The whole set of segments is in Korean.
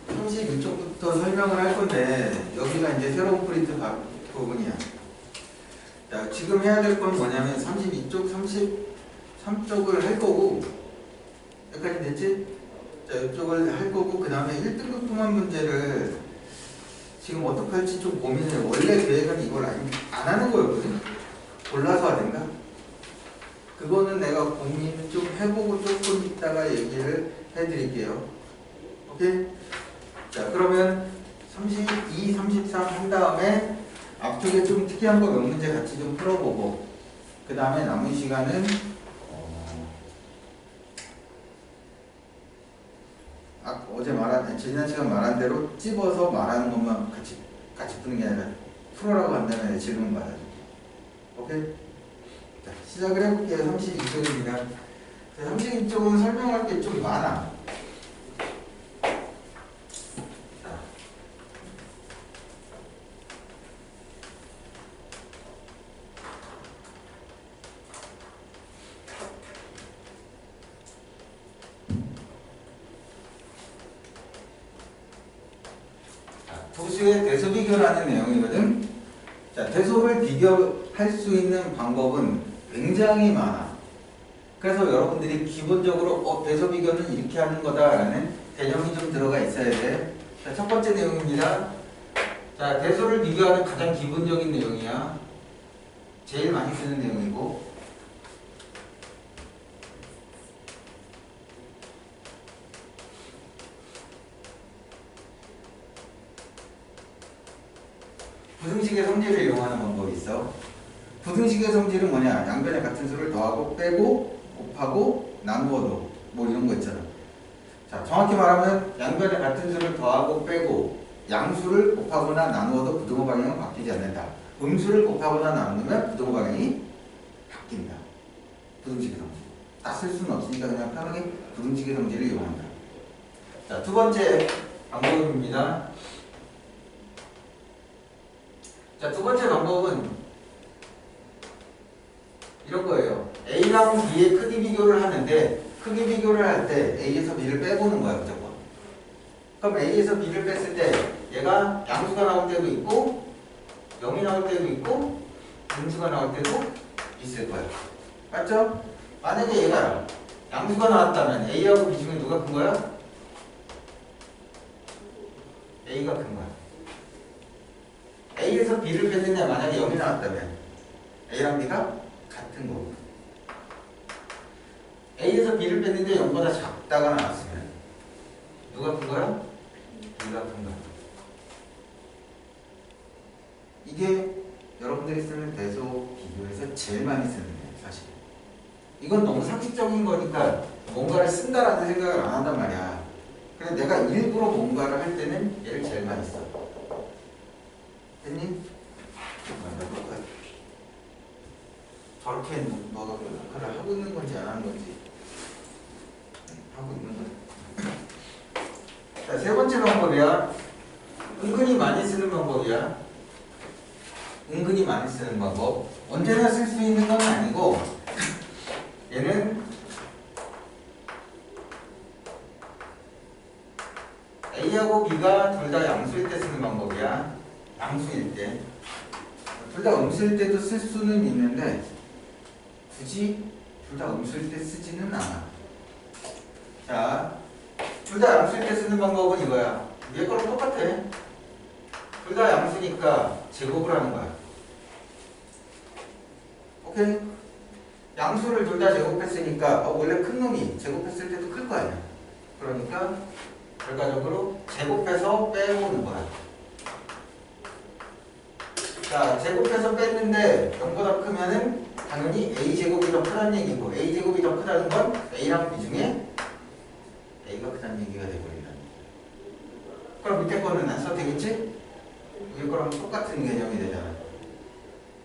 32쪽부터 설명을 할 건데 여기가 이제 새로운 프린트 부분이야. 자, 지금 해야 될 건 뭐냐면 32쪽, 33쪽을 할 거고 여기까지 됐지? 자, 이쪽을 할 거고 그 다음에 1등급 통합 문제를 지금 어떻게 할지 좀 고민해. 원래 계획은 이걸 안 하는 거였거든. 골라서 하든가. 그거는 내가 고민 좀 해보고 조금 이따가 얘기를 해드릴게요. 오케이? 자, 그러면 32, 33 한 다음에 앞쪽에 좀 특이한 거 몇 문제 같이 좀 풀어보고 그 다음에 남은 시간은 어제 지난 시간 말한 대로 찝어서 말하는 것만 같이 푸는 게 아니라 풀어라고 한다면 질문 받아줄게. 오케이? 자, 시작을 해볼게요. 32쪽입니다. 32쪽은 설명할 게 좀 많아. 도수의 대소 비교라는 내용이거든. 자, 대소를 비교할 수 있는 방법은 굉장히 많아. 그래서 여러분들이 기본적으로 대소 비교는 이렇게 하는 거다라는 개념이 좀 들어가 있어야 돼. 자, 첫 번째 내용입니다. 자, 대소를 비교하는 가장 기본적인 내용이야. 제일 많이 쓰는 내용이고. 부등식의 성질을 이용하는 방법이 있어. 부등식의 성질은 뭐냐? 양변에 같은 수를 더하고 빼고 곱하고 나누어도 뭐 이런 거 있잖아. 자, 정확히 말하면 양변에 같은 수를 더하고 빼고 양수를 곱하거나 나누어도 부등호 방향은 바뀌지 않는다. 음수를 곱하거나 나누면 부등호 방향이 바뀐다. 부등식의 성질. 다 쓸 수는 없으니까 그냥 편하게 부등식의 성질을 이용한다. 자, 두 번째 방법입니다. 자, 두 번째 방법은 이런 거예요. A랑 B의 크기 비교를 하는데 크기 비교를 할 때 A에서 B를 빼보는 거야, 무조건. 그럼 A에서 B를 뺐을 때 얘가 양수가 나올 때도 있고 0이 나올 때도 있고 음수가 나올 때도 있을 거야. 맞죠? 만약에 얘가 양수가 나왔다면 A하고 B 중에 누가 큰 거야? A가 큰 거야. A에서 B를 뺐는데 만약에 0이 나왔다면 A랑 B가 같은 거고, A에서 B를 뺐는데 0보다 작다가 나왔으면 누가 큰 거야? B가 큰 거야. 이게 여러분들이 쓰는 대소 비교에서 제일 많이 쓰는 거예요, 사실. 이건 너무 상식적인 거니까 뭔가를 쓴다라는 생각을 안 한단 말이야. 그래서 내가 일부러 뭔가를 할 때는 얘를 제일 많이 써. 됐니? 저렇게 너가 역할을 하고 있는 건지 안 하는 건지 하고 있는 거야. 자, 세 번째 방법이야. 은근히 많이 쓰는 방법이야. 은근히 많이 쓰는 방법. 언제나 쓸 수 있는 건 아니고 얘는 A하고 B가 둘 다 양수일 때 쓰는 방법이야. 양수일 때. 둘 다 음수일 때도 쓸 수는 있는데 굳이 둘 다 음수일 때 쓰지는 않아. 자, 둘 다 양수일 때 쓰는 방법은 이거야. 위에 거랑 똑같아. 둘 다 양수니까 제곱을 하는 거야. 오케이? 양수를 둘 다 제곱했으니까 원래 큰 놈이 제곱했을 때도 클 거 아니야. 그러니까 결과적으로 제곱해서 빼오는 거야. 자, 제곱해서 뺐는데 0보다 크면은 당연히 A제곱이 더 크다는 얘기고, A제곱이 더 크다는 건 A랑 B 중에 A가 크다는 얘기가 되버린다. 그럼 밑에 거는 안 써도 되겠지? 위에 거랑 똑같은 개념이 되잖아.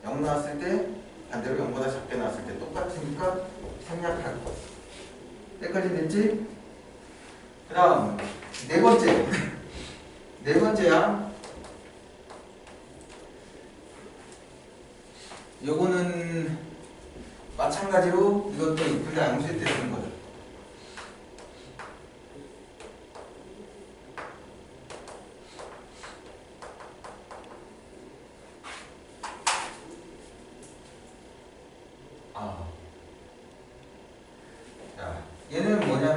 0 나왔을 때 반대로 0보다 작게 나왔을 때 똑같으니까 생략할 거. 여기까지 됐지? 그 다음 네 번째. 네 번째야. 요거는 마찬가지로 이것도 둘 다 양수일 때 쓰는 거죠.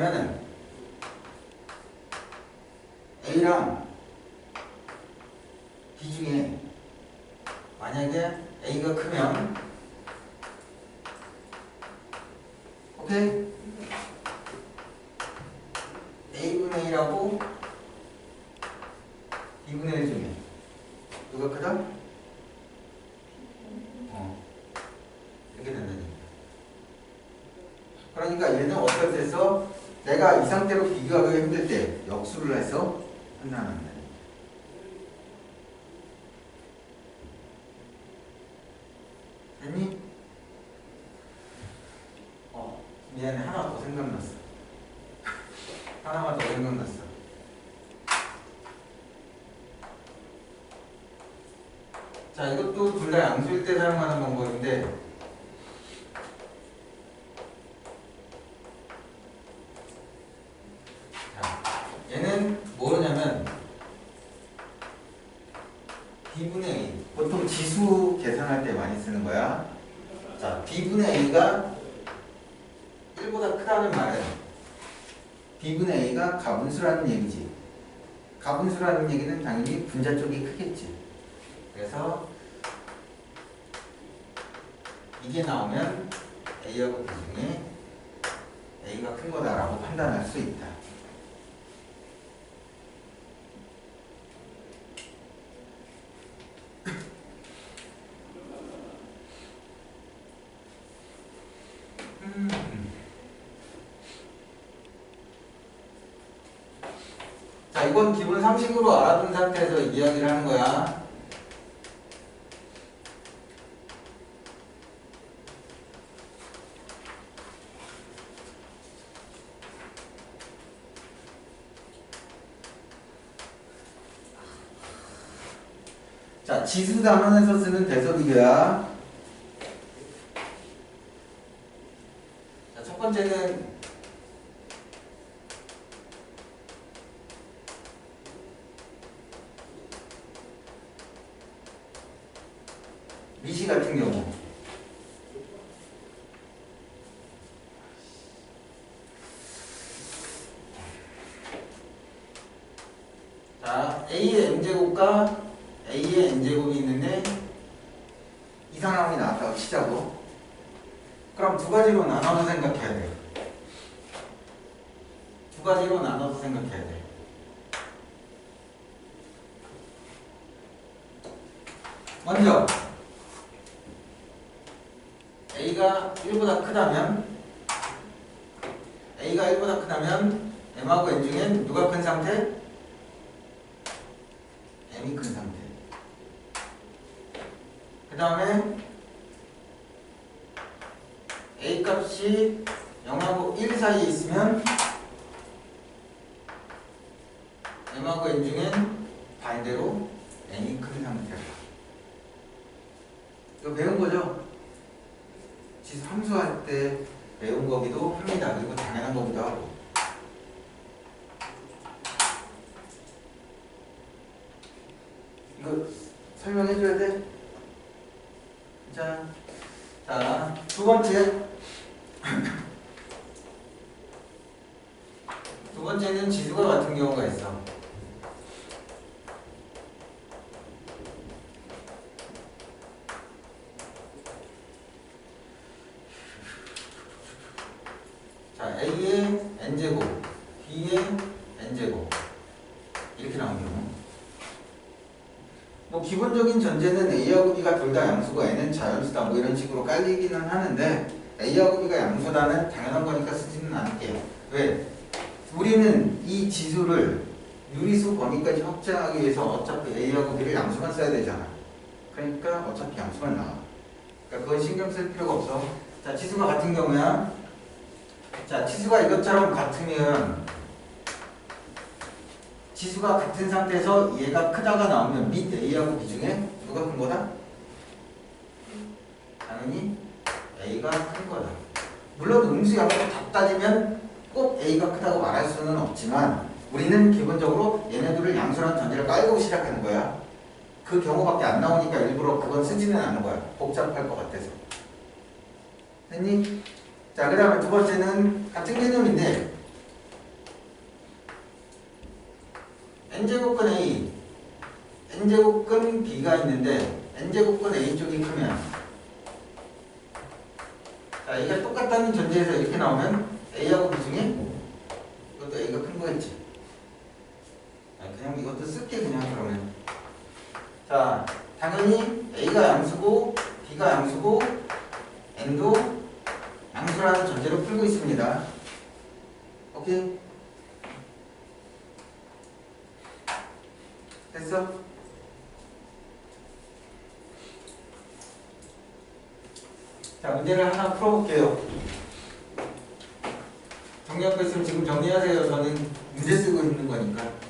그러면은 A랑 B 중에 만약에 A가 크면 오케이? A분의 1하고 B분의 1 중에 누가 크다? 이렇게 된다는 얘기야. 그러니까 얘는 어떨 때서 내가 이 상태로 비교하기 힘들 때 역수를 해서 판단한다. 됐니? 미안해. 하나 더 생각났어. 하나만 더 생각났어. 자, 이것도 둘 다 양수일 때 사용하는 방법인데, 자, 얘는 뭐냐면 B분의 A, 보통 지수 계산할 때 많이 쓰는 거야. 자, B분의 A가 1보다 크다는 말은 B분의 A가 가분수라는 얘기지. 가분수라는 얘기는 당연히 분자 쪽이 크겠지. 그래서 이게 나오면 A하고 B 중에 A가 큰 거다라고 판단할 수 있다. 자, 이건 기본 상식으로 알아둔 상태에서 이야기를 하는 거야. 자, 지수 단원에서 쓰는 대소비교야. 자, 첫 번째는 미시 같은 경우. 자, A의 M제곱과 A의 N제곱이 있는데 이 상황이 나왔다고 치자고. 그럼 두 가지로 나눠서 생각해야 돼. 두 가지로 나눠서 생각해야 돼. 먼저 A가 1보다 크다면 M하고 N 중엔 누가 큰 상태? M이 큰 상태. 그 다음에 A 값이 0하고 1 사이에 있으면 M하고 N 중엔 반대로 N이 큰 상태다. 이거 배운 거죠? 지수 함수할 때 배운 거기도 합니다. 그리고 당연한 거기도 하고. 이거 설명해줘야 돼? 자, 두 번째. 두 번째는 지수가 같은 경우가 있어. 자, A의 N제곱, B의 N제곱 이렇게 나온 경우, 뭐 기본적인 전제는 A하고 B가 둘 다 양수고 N은 자연수다 뭐 이런 식으로 깔리기는 하는데 A하고 B가 양수다는 당연한 거니까 쓰지는 않을게요. 왜? 우리는 이 지수를 유리수 범위까지 확장하기 위해서 어차피 A하고 B를 양수만 써야 되잖아. 그러니까 어차피 양수만 나와. 그러니까 그건 신경 쓸 필요가 없어. 자, 지수가 같은 경우야. 자, 지수가 이것처럼 같으면, 지수가 같은 상태에서 얘가 크다가 나오면 및 A하고 B 중에 누가 큰 거다? 당연히 A가 큰 거다. 물론 음수양수 다 따지면 꼭 A가 크다고 말할 수는 없지만 우리는 기본적으로 얘네들을 양수라는 전제를 깔고 시작하는 거야. 그 경우밖에 안 나오니까 일부러 그건 쓰지는 않는 거야. 복잡할 것 같아서. 됐니? 자, 그 다음에 두 번째는 같은 개념인데 n제곱근 A, n제곱근 B가 있는데 n제곱근 A 쪽이 크면, 자, 이게 똑같다는 전제에서 이렇게 나오면 A하고 B 중에 이것도 A가 큰 거겠지. 그냥 이것도 쓸게 그냥 그러면. 자, 당연히 A가 양수고 B가 양수고 N도 양수라는 전제로 풀고 있습니다. 오케이? 됐어? 자, 문제를 하나 풀어볼게요. 정리할 거 있으면 지금 정리하세요. 저는 문제 쓰고 있는 거니까.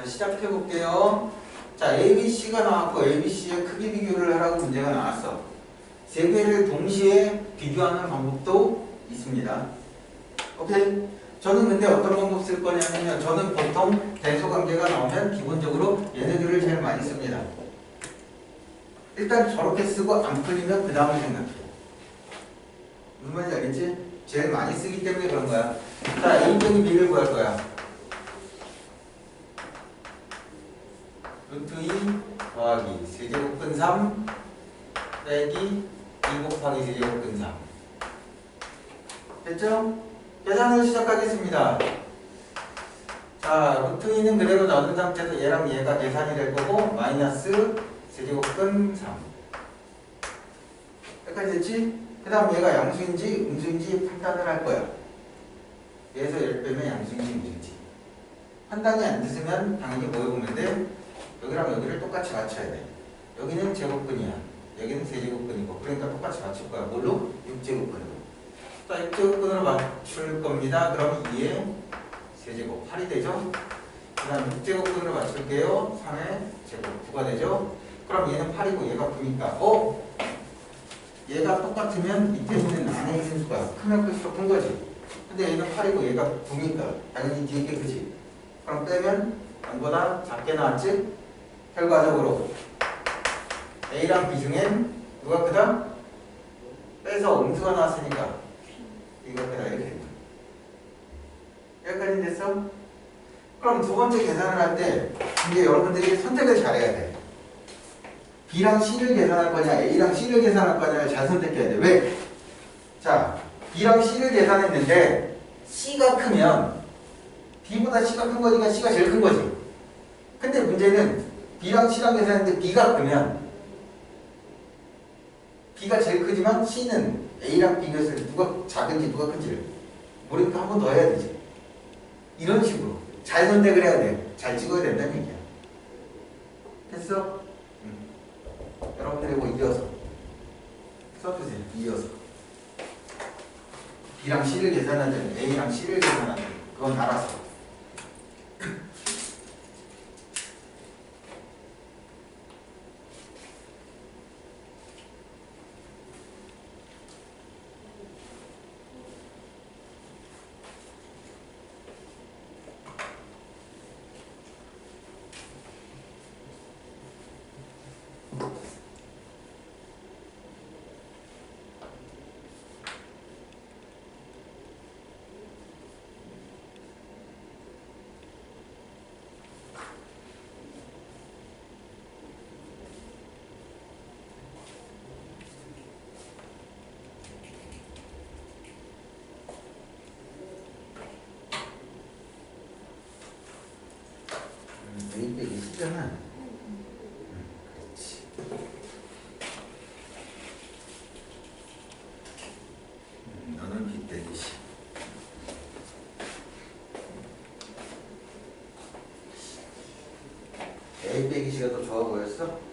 시작해 볼게요. 자, ABC가 나왔고 ABC의 크기 비교를 하라고 문제가 나왔어. 세 개를 동시에 비교하는 방법도 있습니다. 오케이? 저는 근데 어떤 방법 쓸 거냐면요. 저는 보통 대소관계가 나오면 기본적으로 얘네들을 제일 많이 씁니다. 일단 저렇게 쓰고 안 풀리면 그 다음에 생각해. 무슨 말인지 알겠지? 제일 많이 쓰기 때문에 그런 거야. 자, A 빼기 B를 구할 거야. 루트 2 더하기 세제곱근 3 빼기 2 곱하기 세제곱근 3. 됐죠? 계산을 시작하겠습니다. 자, 루트 2는 그대로 넣은 상태에서 얘랑 얘가 계산이 될 거고 마이너스 세제곱근 3. 여기까지 됐지? 그 다음 얘가 양수인지 음수인지 판단을 할 거야. 얘에서 얘를 빼면 양수인지 음수인지. 판단이 안 됐으면 당연히 뭐 해보면 돼? 여기랑 여기를 똑같이 맞춰야 돼. 여기는 제곱근이야. 여기는 세제곱근이고. 그러니까 똑같이 맞출 거야. 뭘로? 6제곱근으로. 자, 6제곱근으로 맞출 겁니다. 그럼 2에 세제곱 8이 되죠? 그 다음 6제곱근으로 맞출게요. 3에 제곱 9가 되죠? 그럼 얘는 8이고 얘가 9니까 얘가 똑같으면 밑에 있는 안에 있는 수가 크면 클수록 큰 거지. 근데 얘는 8이고 얘가 9니까 당연히 뒤에 게 크지. 그럼 빼면 0보다 작게 나왔지? 결과적으로 A랑 B 중엔 누가 크다? 빼서 음수가 나왔으니까 이거 크다 이렇게 됩니다. 여기까지 됐어? 그럼 두 번째 계산을 할 때 이제 여러분들이 선택을 잘해야 돼. B랑 C를 계산할 거냐 A랑 C를 계산할 거냐를 잘 선택해야 돼. 왜? 자, B랑 C를 계산했는데 C가 크면 B보다 C가 큰 거니까 C가 제일 큰 거지. 근데 문제는 B랑 C랑 계산했는데 B가 크면 B가 제일 크지만 C는 A랑 비교했을 때 누가 작은지 누가 큰지를 모르니까 한 번 더 해야 되지. 이런 식으로 잘 선택을 해야 돼. 잘 찍어야 된다는 얘기야. 됐어? 여러분들 이거 이어서 써주세요. 이어서 B랑 C를 계산하든 A랑 C를 계산하든 그건 알아서. A 빼기 C잖아. 그렇지. 너는 B 빼기 C. A 빼기 C가 더 좋아 보였어?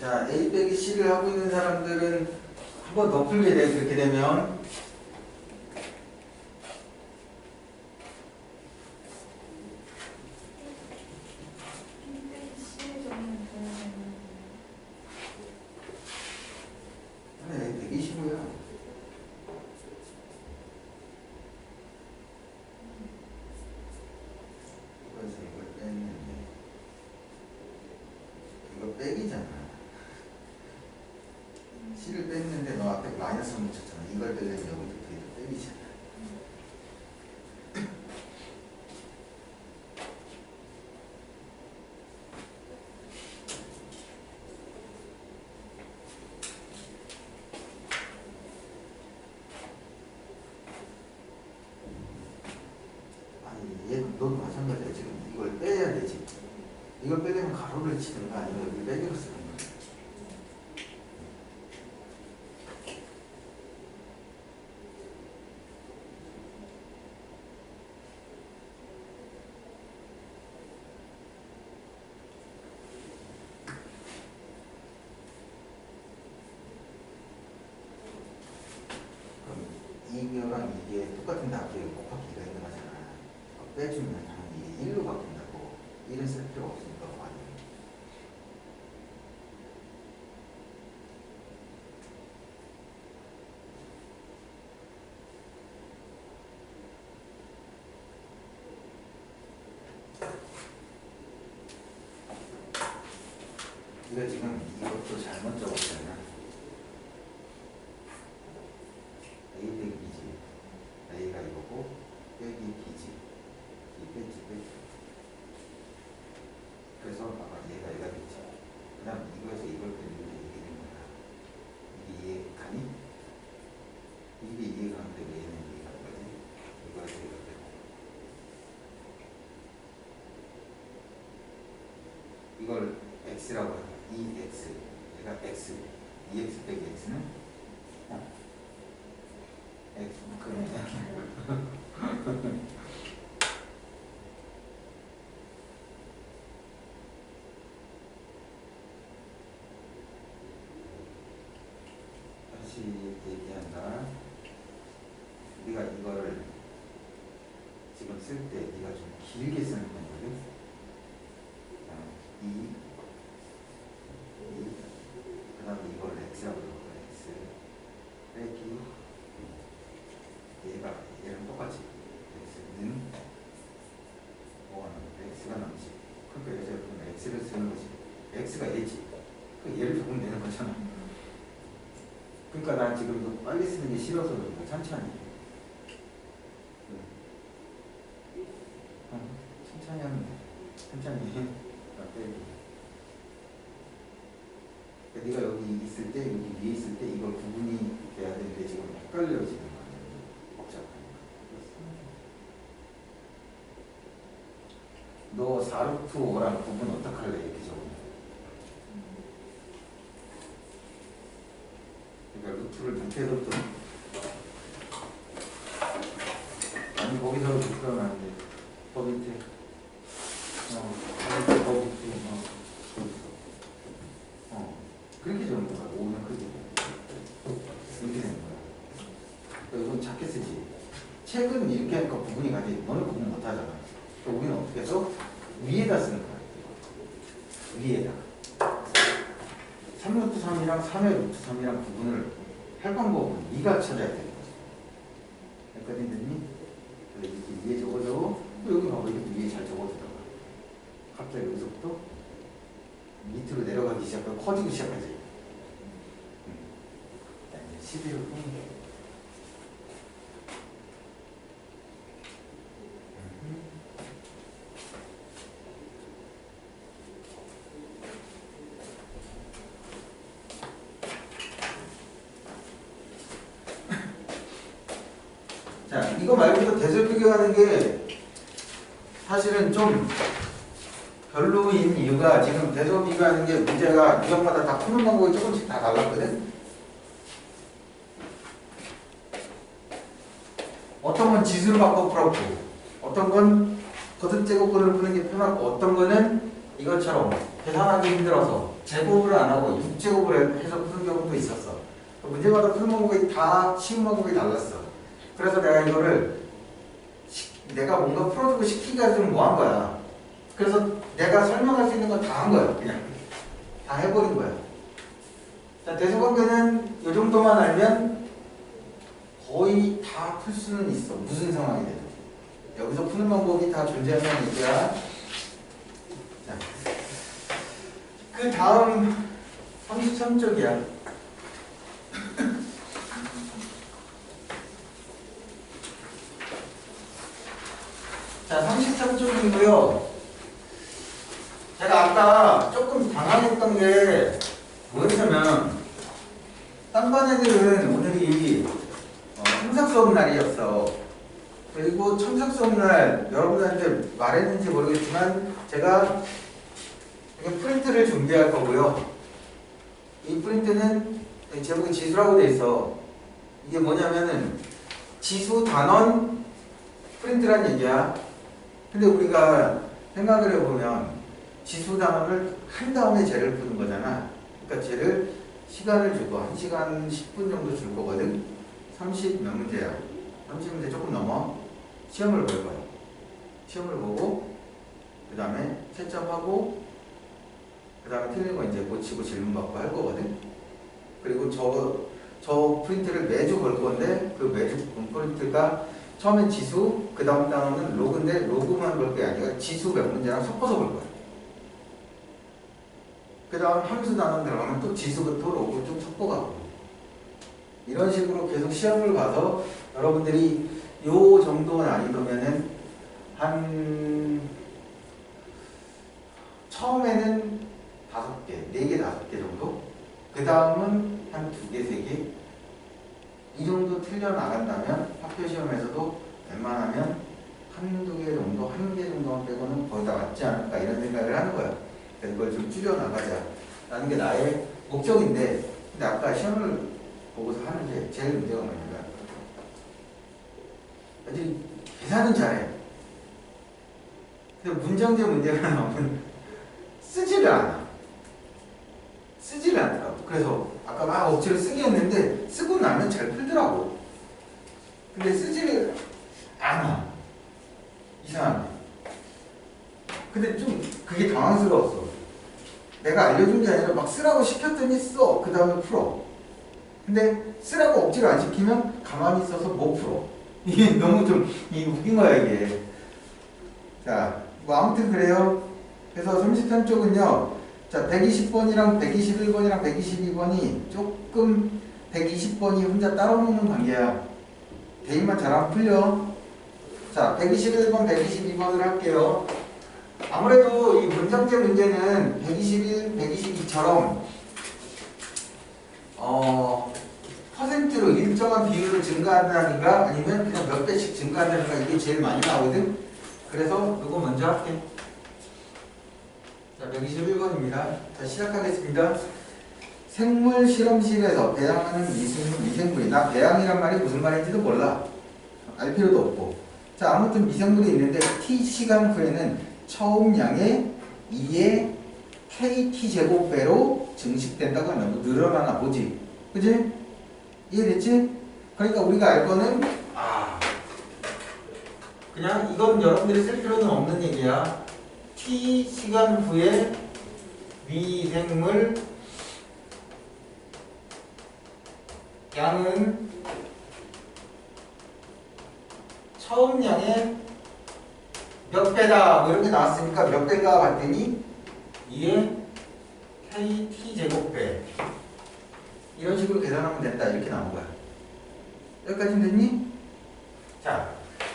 자, A 빼기 C를 하고 있는 사람들은 한 번 더 풀게 돼. 그렇게 되면 네, 125야. 그래서 이걸 뺐는데 이거 빼기잖아. C를 뺐는데 너 앞에 마이너스 묻혔잖아. 이걸 빼려면 여기부터 이거 빼기잖아. 아니, 너도 마찬가지야. 지금 이걸 빼야 되지. 이걸 빼려면 가로를 치든가 아니면 여기 빼기로 쓰는 거야. 이거랑 이게 똑같은 답에 곱하기가 있는 거잖아. 빼주면 당연히 이게 1로 바뀐다고. 1은 쓸 필요가 없으니까 많이. 이거 지금 이것도 잘못 적었잖아. A 빼기 B지. A가 이거고 빼기 B지. 이 빼지 빼지. 그래서 아까 얘가 됐지. 그 다음 이거에서 이걸 빼는데 이게 된 거야. 이게 이해 가니? 이게 이해 가는데 왜 얘는 이해 가는 거지? 이거에서 이걸 빼고. 이걸 X라고 하자. 2X. 얘가 X. 2X 빼기 X는? X. 그러네. 다시 얘기한다. 우리가 이거를 지금 쓸 때 네가 좀 길게 쓰는 편이거든. 2, 그 다음에 이걸 X라고 해볼까? X 빼기 얘랑 똑같이 X는 뭐가 남는데? X가 남지. 그러니까 여기서 보면 X를 쓰는 거지. X가 얘지. 그 얘를 적으면 되는 거잖아. 그러니까 난 지금 이거 빨리 쓰는 게 싫어서 그런가. 천천히. 천천히 하면 돼. 천천히. 네가 여기 있을 때, 여기 위에 있을 때 이걸 구분이 돼야 되는데 지금 헷갈려지는 거야. 복잡하니까. 너 4루트 5랑 구분 어떡할래? 이렇게 적으면. 그러니까 루트를 밑에서 좀 아니 거기서 루트가 안 돼. 거 밑에. 거 밑에. 그렇게 적는 거야. 5는 크게. 이렇게 되는 거야. 그러니까 이건 작게 쓰지. 책은 이렇게 하니까 구분이 가지. 너는 구분 못 하잖아. 그러니까 우리는 어떻게 해서 위에다 쓰는 거야. 위에다. 3루트 3이랑 3의 루트 3이랑 구분을 할 방법은 네가 찾아야 되는 거지. 여기까지 됐니? 그래서 이렇게 위에 적어줘. 여기 봐봐. 이렇게 위에 잘 적어주다가 갑자기 여기서부터 밑으로 내려가기 시작하고 커지기 시작하지. 11을 푸는 게. 자, 이거 말고도 대설 비교하는 게 사실은 좀 별로인 이유가 지금 대설 비교하는 게 문제가 유형마다 다 푸는 방법이 조금씩 다 달랐거든. 어떤 건 지수를 바꿔 풀었고, 어떤 건 거듭 제곱근을 푸는 게 편하고, 어떤 거는 이것처럼 계산하기 힘들어서 제곱을 안 하고 6제곱을 해서 푸는 경우도 있었어. 문제마다 푸는 방법이 다 쉬운 방법이 달랐어. 그래서 내가 이거를 내가 뭔가 풀어주고 시키기가 좀 뭐한 거야. 그래서 내가 설명할 수 있는 거 다 한 거야. 그냥 다 해버린 거야. 자, 대소관계는 이 정도만 알면 거의 다 풀 수는 있어. 무슨 상황이 되든. 여기서 푸는 방법이 다 존재하는 얘기야. 자, 그 다음 33쪽이야. 자, 33쪽이고요. 제가 아까 조금 당황했던 게 뭐였냐면 딴 반 애들은 오늘이 첨삭 수업 날이었어. 그리고 첨삭 수업 날 여러분한테 말했는지 모르겠지만 제가 이렇게 프린트를 준비할 거고요. 이 프린트는 제목이 지수라고 돼 있어. 이게 뭐냐면은 지수 단원 프린트란 얘기야. 근데 우리가 생각을 해보면 지수 단원을 한 다음에 쟤를 푸는 거잖아. 그러니까 쟤를 시간을 주고 1시간 10분 정도 줄 거거든. 30 몇 문제야. 30문제 조금 넘어. 시험을 볼 거야. 시험을 보고 그 다음에 채점하고 그 다음에 틀린 거 이제 고치고 질문 받고 할 거거든. 그리고 저 프린트를 매주 볼 건데 그 매주 본 프린트가 처음엔 지수, 그 다음 단어는 로그인데 로그만 볼 게 아니라 지수 몇 문제랑 섞어서 볼 거야. 그 다음 함수 단원 들어가면 또 지수부터 로그 좀 섞어가고 이런 식으로 계속 시험을 봐서 여러분들이 요 정도 난이도면은 한 처음에는 5개, 4개, 5개 정도 그 다음은 한 2개, 3개 이 정도 틀려나간다면 학교 시험에서도 웬만하면 한두 개 정도, 1개 정도만 빼고는 거의 다 맞지 않을까 이런 생각을 하는 거야. 그래서 그걸 좀 줄여나가자 라는 게 나의 목적인데 근데 아까 시험을 보고서 하는 게 제일 문제가 뭐냐면 아직 계산은 잘해. 근데 문정제 문제가 나오면 쓰지를 않아. 쓰지를 않더라고. 그래서 아까 막 억지로 쓰게 했는데 쓰고 나면 잘 풀더라고. 근데 쓰지를 않아. 이상하게. 근데 좀 그게 당황스러웠어. 내가 알려준 게 아니라 막 쓰라고 시켰더니 써. 그 다음에 풀어. 근데 쓰라고 억지로 안 시키면 가만히 있어서 못 풀어. 이게 너무 좀 웃긴 거야 이게. 자, 뭐 아무튼 그래요. 그래서 33쪽은요. 자, 120번이랑 121번이랑 122번이 조금 120번이 혼자 따로 노는 관계야. 대입만 잘하면 풀려. 자, 121번, 122번을 할게요. 아무래도 이 문정제 문제는 121, 122처럼 퍼센트로 일정한 비율로 증가한다든가 아니면 그냥 몇 배씩 증가한다든가 이게 제일 많이 나오거든. 그래서 이거 먼저 할게. 자, 121번입니다. 자, 시작하겠습니다. 생물 실험실에서 배양하는 미생물이 나 배양이란 말이 무슨 말인지도 몰라. 알 필요도 없고. 자, 아무튼 미생물이 있는데 T시간 후에는 처음량의 2의 KT제곱배로 증식된다고 하면 뭐 늘어나나 보지. 그지? 이해됐지? 그러니까 우리가 알 거는 그냥 이건 여러분들이 쓸 필요는 없는 얘기야. T시간 후에 미생물 양은 처음량의 몇 배다 뭐 이렇게 나왔으니까 몇 배인가 봤더니 2의 KT제곱배 이런 식으로 계산하면 된다 이렇게 나온 거야. 여기까지는 됐니? 자,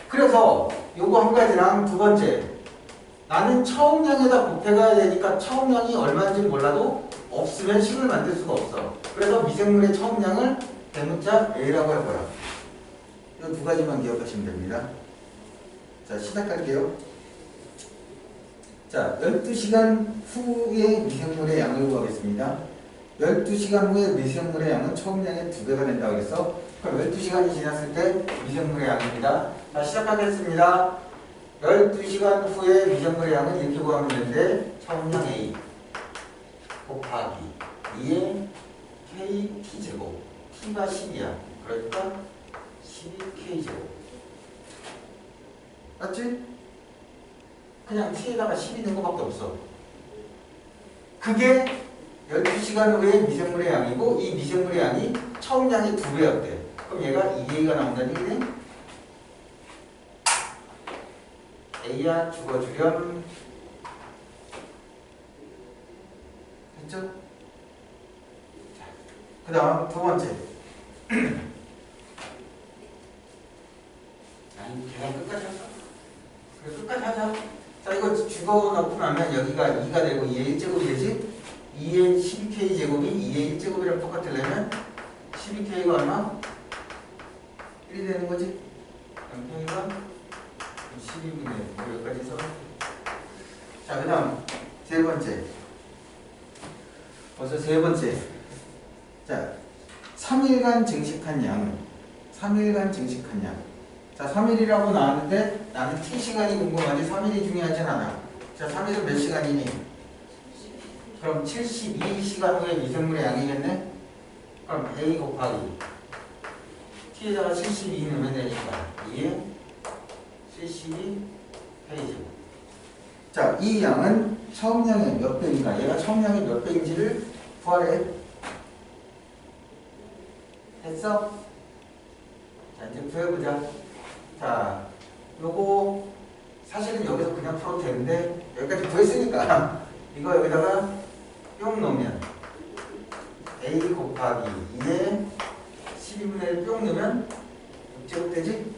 그래서 요거 한 가지랑 두 번째 나는 처음량에다 곱해가야 되니까 처음량이 얼마인지 몰라도 없으면 식을 만들 수가 없어. 그래서 미생물의 처음량을 대문자 A라고 할 거야. 이 두 가지만 기억하시면 됩니다. 자, 시작할게요. 자, 12시간 후에 미생물의 양을 구하겠습니다. 12시간 후에 미생물의 양은 처음량의 2배가 된다고 했어. 그럼 12시간이 지났을 때 미생물의 양입니다. 자, 시작하겠습니다. 12시간 후에 미생물의 양은 이렇게 구하면 되는데 처음량 A 곱하기 2의 K T제곱 T가 10이야. 그러니까 12K제곱 맞지? 그냥 T에다가 10이 있는 것밖에 없어. 그게 12시간 후에 미생물의 양이고 이 미생물의 양이 처음량이 2배였대. 그럼 얘가 2A가 나온다는 얘기네? A야 죽어주렴. 됐죠? 그 다음 두 번째. 아니 계산 끝까지 하자. 그래 끝까지 하자. 자 이거 죽어놓고 나면 여기가 2가 되고 2의 1제곱이 되지? 2의 12K제곱이 2의 1제곱이랑 똑같으려면 12K가 얼마? 1이 되는 거지? 그럼 K가 12분의 여기까지 해서 자 그 다음 세 번째. 벌써 세 번째. 자 3일간 증식한 양 3일간 증식한 양. 자 3일이라고 나왔는데 나는 T시간이 궁금하지 3일이 중요하진 않아. 자 3일은 몇 시간이니? 그럼 72시간 후에 미생물의 양이겠네? 그럼 A 곱하기 T에다가 72 넣으면 되니까 2에 72 K제곱. 자, 이 양은 처음량의 몇 배인가? 얘가 처음량의 몇 배인지를 구하래. 됐어? 자, 이제 구해보자. 자, 요거 사실은 여기서 그냥 풀어도 되는데 여기까지 구했으니까 이거 여기다가 뿅 넣으면 A 곱하기 2에 12분의 1 뿅 넣으면 6제곱 되지?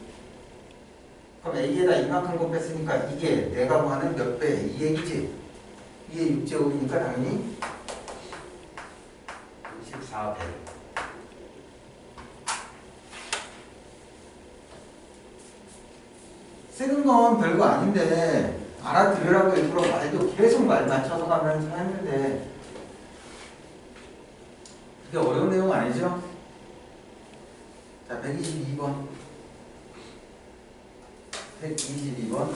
그럼 A에다 이만큼 곱했으니까 이게 내가 구하는 몇 배? 2 얘기지? 2의 6제곱이니까 당연히 64배. 쓰는 건 별거 아닌데 알아들으라고 일부러 말도 계속 말 맞춰서 가면서 했는데 그게 어려운 내용 아니죠? 자, 122번 122번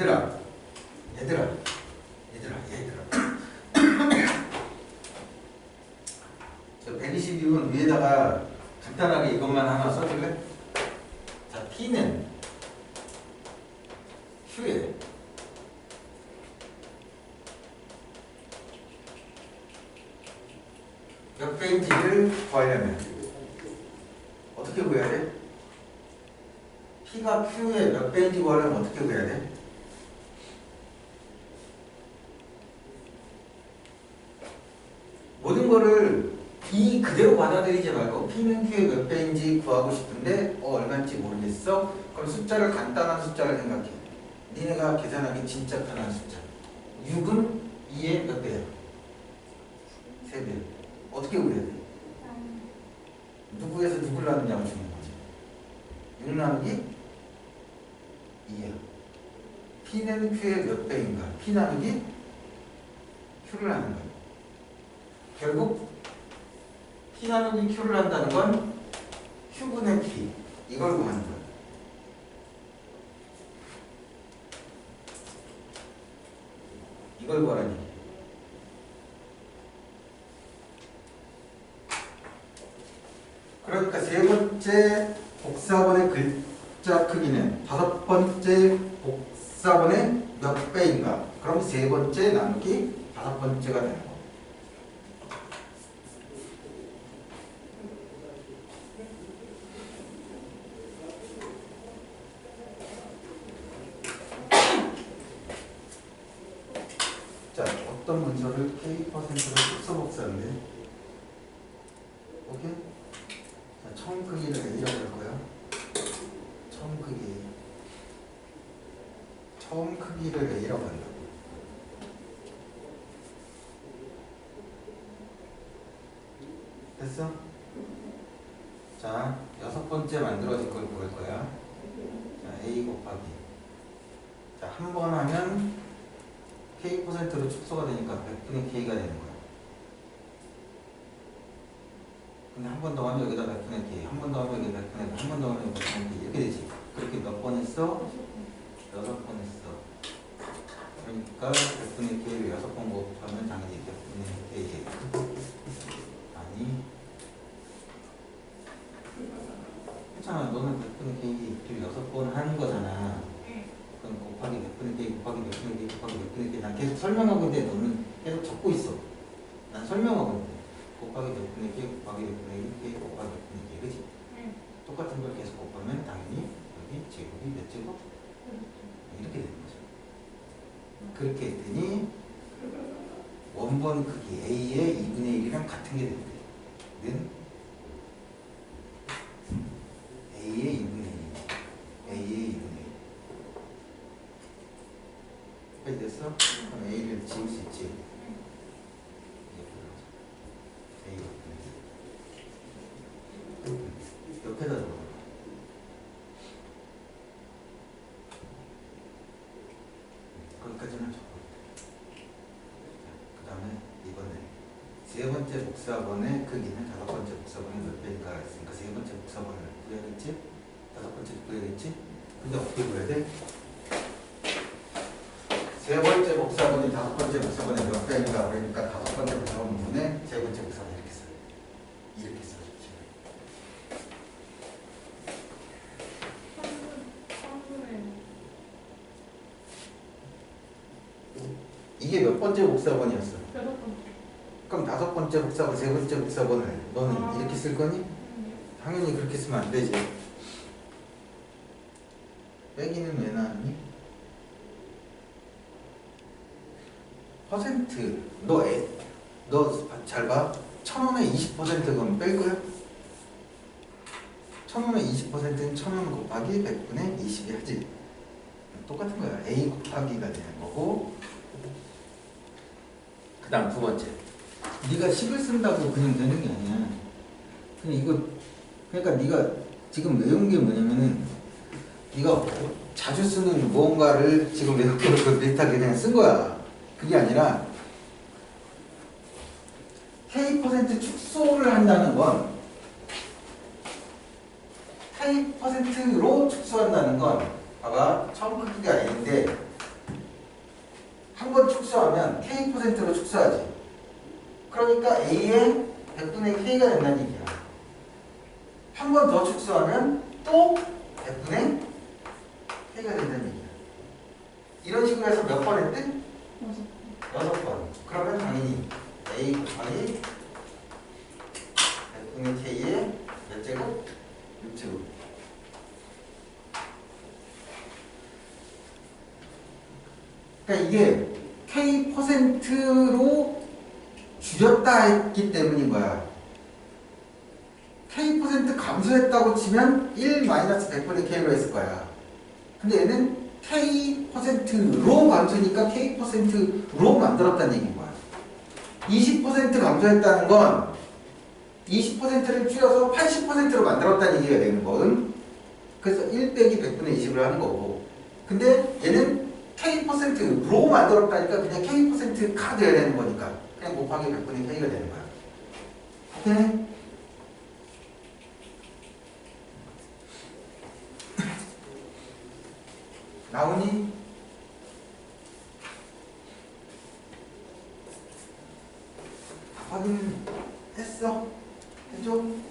얘들아. 저 122번 위에다가 간단하게 이것만 하나 써줄래? 자, P는 Q에 몇 배인지를 구하려면 어떻게 구해야 돼? P가 Q에 몇 배인지 구하려면 어떻게 구해야 돼? 모든 거를 B 그대로 받아들이지 말고 P는 Q의 몇 배인지 구하고 싶은데 얼마인지 모르겠어? 그럼 숫자를 간단한 숫자를 생각해. 니네가 계산하기 진짜 편한 숫자. 6은 2의 몇 배야? 3배. 어떻게 구해야 돼? 누구에서 누구를 나누냐가 중요한 거지. 6 나누기 2야. P는 Q의 몇 배인가? P 나누기 Q를 하는 거야. 결국 P 나누기 Q를 한다는 건 Q분의 P 이걸 구하는 거야. 이걸 구하라니. 그러니까 세 번째 복사본의 글자 크기는 다섯 번째 복사본의 몇 배인가? 그럼 세 번째 나누기 다섯 번째가 되는 거야. 자, 어떤 문서를 K%로 축소 복사인데, 오케이? 자, 처음 크기를 A라고 할 거야. 처음 크기를 A라고 한다고. 됐어? 자, 여섯 번째 만들어질 걸 구할 거야. 자, A 곱하기. 자, 한 번 하면 K%로 축소가 되니까 100분의 K가 되는 거야. 근데 한 번 더 하면 여기다 100분의 K, 한 번 더 하면 여기 100분의 K, 한 번 더 하면 여기 100분의 K 이렇게 되지. 그렇게 몇 번 했어? 6번 했어. 그러니까 100분의 K를 6번 곱하면 당연히 100분의 K. 아니. 괜찮아. 너는 100분의 K를 6번 하는 거잖아. 그럼 곱하기 100분의 K, 곱하기 100분의 K, 곱하기 100분의 K. 난 계속 설명하고 있는데 너는 계속 적고 있어. 난 설명하고 있는데. 곱하기 100분의 K, 곱하기 100분의 K, 곱하기 100분의 K. 그치? 똑같은 걸 계속 곱하면 당연히 여기 제곱이 몇 제곱? 이렇게 되는 거죠. 그렇게 했더니 원본 크기 A의 2분의 1이랑 같은 게 된대. 는 A의 2분의 1. A의 2분의 1. 이렇게 됐어? 그럼 A를 지울 수 있지. A 옆에다 적어. 거기까지는 적어. 그 다음에 이번에 세 번째 복사본의 크기는 다섯 번째 복사본의 몇 배인가 했으니까 세 번째 복사본을 구해야겠지? 다섯 번째 구해야겠지? 근데 어떻게 구해야 돼? 세 번째 복사본이 다섯 번째 복사본의 몇 배인가 그러니까 다섯 번째 복사본분의 세 번째 복사본 이렇게 써요. 이렇게 써주지. 이게 몇 번째 복사본이었어? 그럼 다섯 번째 복사본, 세 번째 복사본을 너는 이렇게 쓸 거니? 당연히 그렇게 쓰면 안 되지. 빼기는 왜 나왔니? 퍼센트. 너 잘 봐. 1,000원에 20%건 뺄 거야? 1,000원에 20%는 1,000원 곱하기 100분의 20이 하지. 똑같은 거야. A 곱하기가 되는 거고. 그 다음 두 번째. 네가 10을 쓴다고 그냥 되는 게 아니야. 그냥 이거 그러니까 네가 지금 외운 게 뭐냐면은 네가 자주 쓰는 무언가를 지금 외우고 비슷하게 그냥 쓴 거야. 그게 아니라 K% 축소를 한다는 건 K%로 축소한다는 건 봐봐. 처음 크기가 A인데 한 번 축소하면 K%로 축소하지. 그러니까 A의 100분의 K가 된다는 얘기야. 한 번 더 축소하면 또 100분의 K가 된다는 얘기야. 이런 식으로 해서 몇 번 했대? 6번. 그러면 당연히 A 곱하기 100분의 K의 몇 제곱? 6제곱. 그러니까 이게 K%로 줄였다 했기 때문인 거야. K% 감소했다고 치면 1-100분의 K로 했을 거야. 근데 얘는 K%로 감소니까 K%로 만들었다는 얘기인 거야. 20% 감소했다는 건 20%를 줄여서 80%로 만들었다는 얘기가 되는 거거든. 그래서 1 빼기 100분의 20을 하는 거고. 근데 얘는 K%로 만들었다니까 그냥 K%가 돼야 되는 거니까 그냥 곱하기 100분의 K가 되는 거야. 오케이? 나오니? 확인했어? 해줘? 응,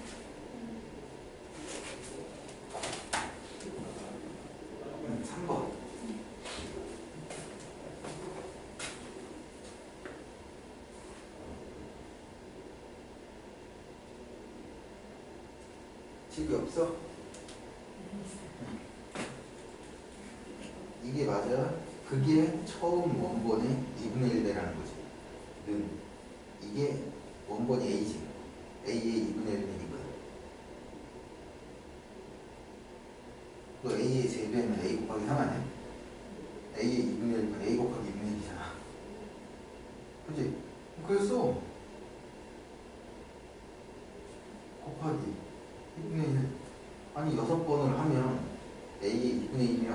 3번. 집이 없어? 이게 맞아. 그게 처음 원본의 2분의 1배라는 거지. 는 이게 원본이 A지. A의 2분의 1배니까. 또 A의 제배는 A 곱하기 3하네. A의 2분의 1은 A 곱하기 2분의 1이잖아. 그치? 그래서 곱하기 2분의 1. 아니 6번을 하면 A의 2분의 1이랑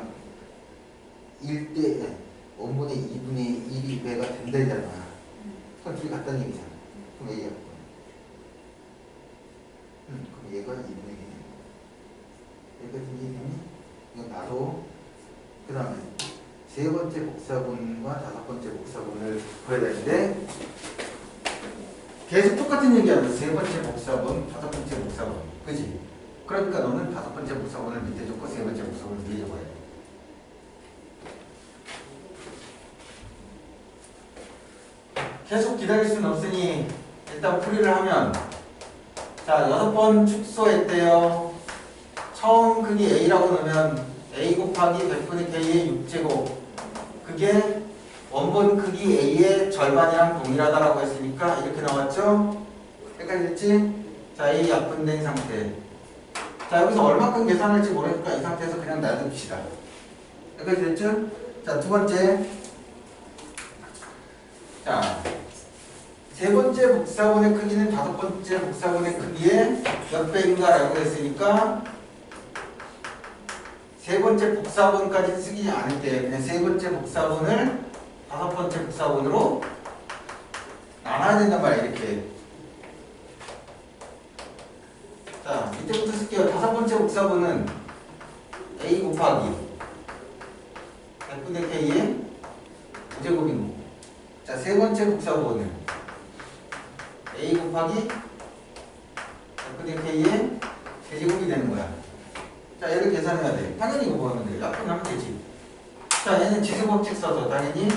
1대 원본의 2분의 1이 배가 된다잖아. 그럼 둘이 같다는 얘기잖아. 그럼 A야. 그럼 얘가 2분의 1이네. 여기까지 이해되니? 이건 나도. 그 다음에 세 번째 복사분과 다섯 번째 복사분을 구해야 되는데 계속 똑같은 얘기하는 세 번째 복사분, 다섯 번째 복사분. 그지? 그러니까 너는 다섯 번째 복사분을 밑에 적고 세 번째 복사분을 위에 적어야 돼. 계속 기다릴 수는 없으니 일단 풀이를 하면 자 6번 축소했대요. 처음 크기 A라고 넣으면 A 곱하기 100분의 K의 6제곱 그게 원본 크기 A의 절반이랑 동일하다라고 했으니까 이렇게 나왔죠? 헷갈렸지? 자 A 약분된 상태. 자 여기서 얼마큼 계산할지 모르니까 이 상태에서 그냥 놔둡시다. 여기까지 됐죠? 자 두 번째. 자 세 번째 복사본의 크기는 다섯 번째 복사본의 크기의 몇 배인가라고 했으니까 세 번째 복사본까지 쓰지 않을 때 그냥 세 번째 복사본을 다섯 번째 복사본으로 나눠야 된단 말이야. 이렇게. 자 이때부터 쓸게요. 다섯 번째 복사본은 A 곱하기 100분의 K의 9제곱이고 자 세 번째 복사본은 A 곱하기 100분의 K의 제제곱이 되는 거야. 자 얘를 계산해야 돼. 당연히 이거 보면 돼. 약분하면 되지. 자 얘는 지수법칙 써서 당연히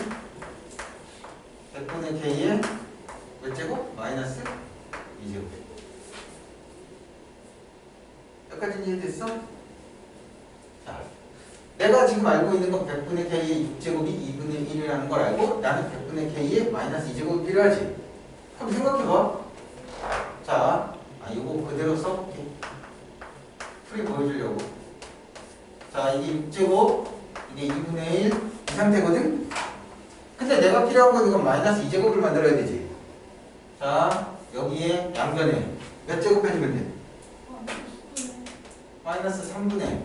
100분의 K의 몇 제곱? 마이너스 2제곱. 여기까지 이해됐어? 자 내가 지금 알고 있는 건 100분의 K의 6제곱이 2분의 1이라는 걸 알고 나는 100분의 K의 마이너스 2제곱이 필요하지. 그럼 생각해봐. 자, 이거 그대로 써볼게. 풀이 보여주려고. 자, 이게 6제곱, 이게 2분의 1, 이 상태거든? 근데 내가 필요한 건 이건 마이너스 2제곱을 만들어야 되지. 자, 여기에 양변에 몇 제곱 해주면 돼? 마이너스 3분의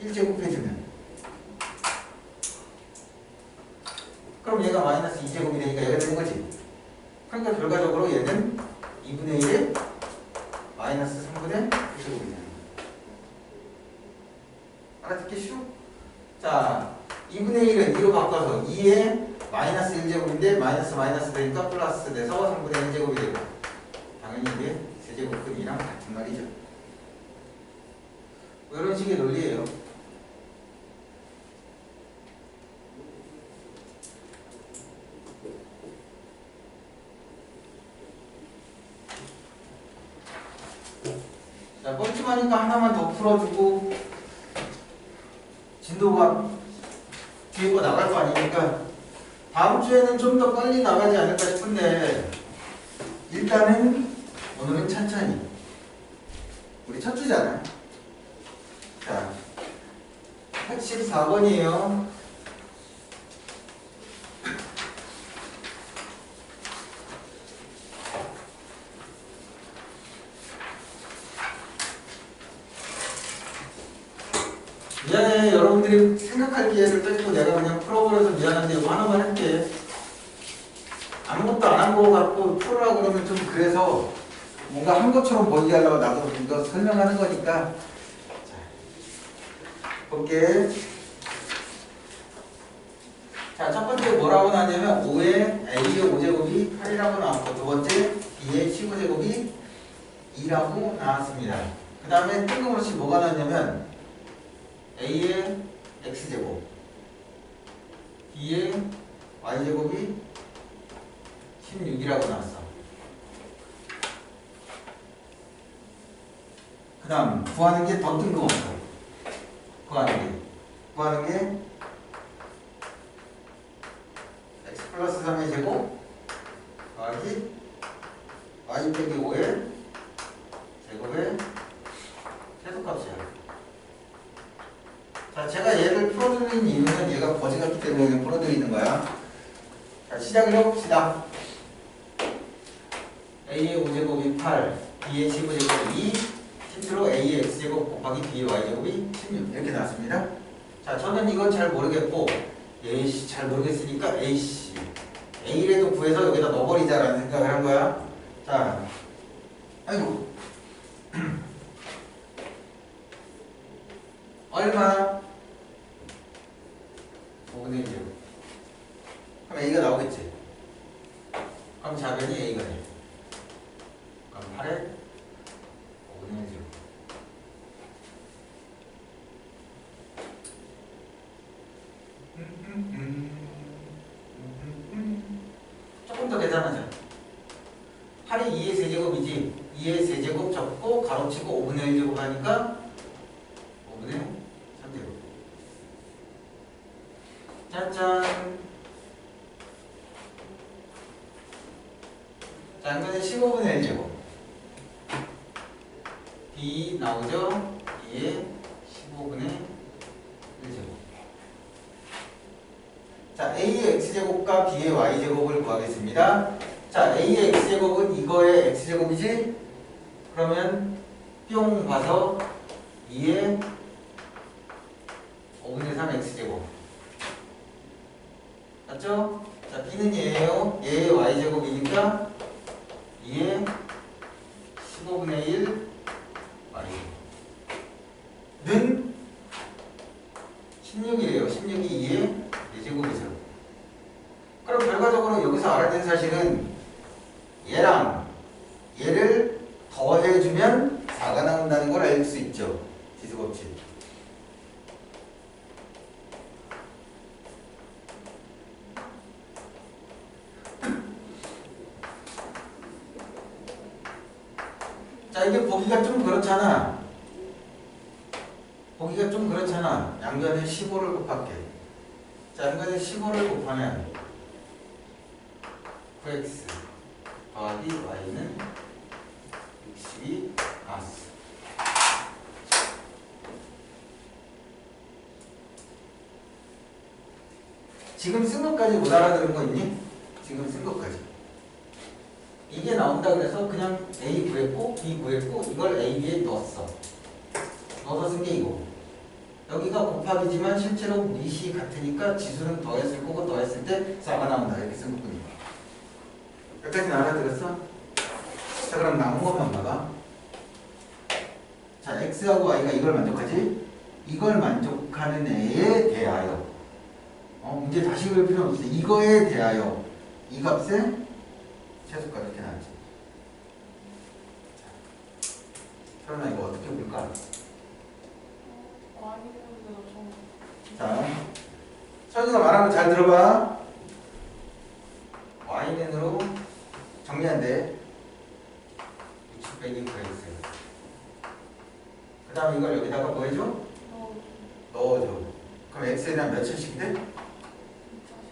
1제곱 해주면. 그럼 얘가 마이너스 2제곱이 되니까 얘가 되는 거지. 그러니까 결과적으로 얘는 2분의 1에 마이너스 3분의 9제곱이 되는 거야. 알아듣기 쉬워? 자, 2분의 1은 2로 바꿔서 2에 마이너스 1제곱인데 마이너스 마이너스 되니까 플러스 돼서 3분의 1제곱이 되고 당연히 이게 세제곱근이랑 같은 말이죠. 뭐 이런 식의 논리예요. 자, 뻘쭘하니까 하나만 더 풀어주고 진도가 뒤에 거 나갈 거 아니니까 다음 주에는 좀 더 빨리 나가지 않을까 싶은데 일단은 오늘은 천천히 우리 첫 주잖아요. 자, 114번이에요. 미안해. 여러분들이 생각할 기회를 뺏고 내가 그냥 풀어버려서 미안한데 이거 하나만 할게. 아무것도 안 한 거 갖고 풀으라고 그러면 좀 그래서 뭔가 한 것처럼 보이게 하려고 나도 이거 설명하는 거니까. 자, 볼게. 자, 첫 번째 뭐라고 나왔냐면 5의 A의 5제곱이 8이라고 나왔고 두 번째 B의 15제곱이 2라고 나왔습니다. 그 다음에 뜬금없이 뭐가 나왔냐면 A의 X제곱 B의 Y제곱이 16이라고 나왔어. 그 다음 구하는 게 더 뜬금없어. 구하는 게 X 플러스 3의 제곱 더하기 Y 빼기 5의 제곱의 최소값이야. 자, 제가 얘를 풀어드리는 이유는 얘가 거지 같기 때문에 그냥 풀어드리는 거야. 자, 시작을 해봅시다. A의 5제곱이 8, B의 15제곱이 2, 실제로 A의 X제곱 곱하기 B의 Y제곱이 16 이렇게 나왔습니다. 자, 저는 이건 잘 모르겠고 A씨 잘 모르겠으니까 A씨 A라도 구해서 여기다 넣어버리자라는 생각을 한 거야. 자, 아이고 얼마? 5분의 1제곱. 그럼 A가 나오겠지. 그럼 자변이 A가 돼. 그럼 8에 5분의 1제곱. 조금 더 계산하자. 8이 2의 세제곱이지. 2의 세제곱 적고 가로치고 5분의 1제곱 하니까 5분의 3제곱. 짠짠. 자, 이거는 15분의 1제곱. B 나오죠? B의 15분의 1제곱. 자, A의 X제곱과 B의 Y제곱을 구하겠습니다. 자, A의 X제곱은 이거의 X제곱이지? 그러면 뿅 봐서 2의 5분의 3 X제곱. 맞죠? 자, B는 얘예요. 얘의 Y제곱이니까 2의 15분의 1 Y는 16이래요. 16이 2의 4제곱이죠. 그럼 결과적으로 여기서 알아야 되는 사실은 얘랑 얘를 더해주면 4가 나온다는 걸 알 수 있죠. 지수법칙. 자, 이게 보기가 좀 그렇잖아. 보기가 좀 그렇잖아. 양변에 15를 곱할게. 자, 양변에 15를 곱하면 9x 더하기 y는 62 나왔어. 지금 쓴 것까지 못 알아들은 거 있니? 지금 쓴 것까지. 이게 나온다 그래서 그냥 A 구했고 B 구했고 이걸 A, B에 넣었어. 넣어서 쓴 게 이거. 여기가 곱하기지만 실제로 밑이 같으니까 지수는 더했을 거고 더했을 때 4가 나온다. 이렇게 쓴 거군요. 여기까지는 알아들었어? 자, 그럼 남은 것만 봐봐. 자, X하고 Y가 이걸 만족하지? 이걸 만족하는 애에 대하여 문제 다시 그릴 필요는 없어. 이거에 대하여 이 값의 최소값 이렇게 나왔지. 그러나 이거 어떻게 볼까? 자, 서준이가 말하는 거 잘 들어봐. y는으로 정리한대. 60 빼기 9x. 그 다음에 이걸 여기다가 뭐 해줘? 넣어줘. 그럼 x에 대한 몇 차식 돼?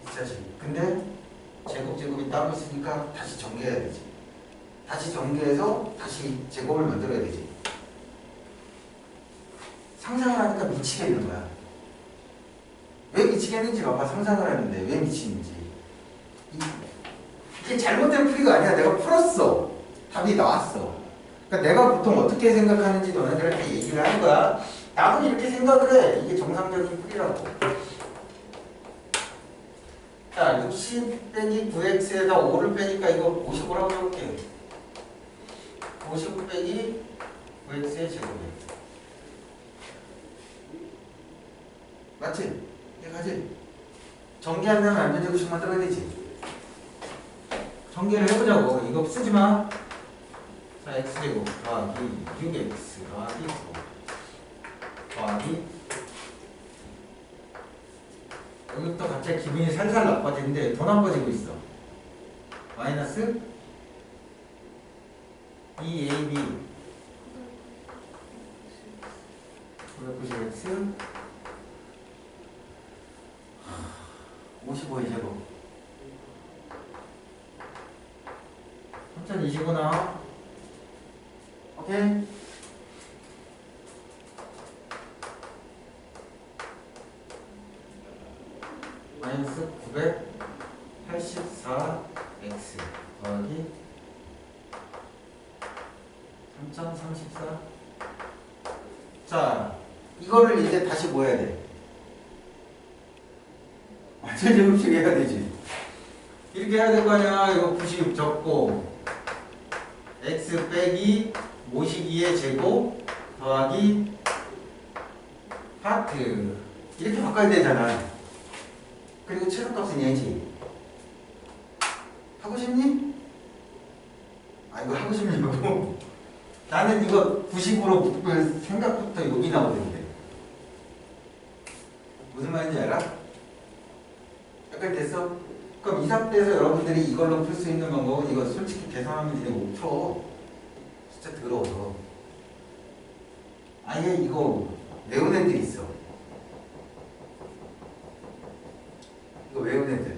2차식. 근데 제곱이 따로 있으니까 다시 전개해야 되지. 다시 전개해서 다시 제곱을 만들어야 되지. 상상을 하니까 미치겠는 거야. 왜 미치겠는지 봐봐. 상상을 하는데 왜 미치는지. 이게 잘못된 풀이가 아니야. 내가 풀었어. 답이 나왔어. 그러니까 내가 보통 어떻게 생각하는지 너네들한테 얘기를 하는 거야. 나도 이렇게 생각을 해. 이게 정상적인 풀이라고. 자, 60 빼기 9x에다 5를 빼니까 이거 55라고 해볼게. 55 빼기 9x의 제곱이야. 맞지? 이해 가지? 전개한다면 안전제곱식 만들어야 되지. 전개를 해보자고. 이거 쓰지 마. 자, x제곱 더하기 6x 더하기 9 더하기 여기부터 갑자기 기분이 살살 나빠지는데 더 나빠지고 있어. 마이너스 2ab 990x 55의 제곱 3025 나와. 오케이? 마이너스 984x 더하기 3034. 자, 이거를 이제 다시 뭐 해야 돼? 완전 제곱식 해야 되지. 이렇게 해야 될 거 아니야. 이거 96 적고 x 빼기 모시기의 제곱 더하기 하트 이렇게 바꿔야 되잖아. 그리고 최소값은 얘지. 하고 싶니? 아, 이거 하고 싶냐고. 나는 이거 90으로 묶을 생각부터 여기 나오는데 무슨 말인지 알아? 약간 됐어? 그럼 이 상태에서 여러분들이 이걸로 풀 수 있는 방법은 이거 솔직히 계산하면 이제 못 풀어. 진짜 더러워서. 아예 이거 외운 애들이 있어. 이거 외운 애들.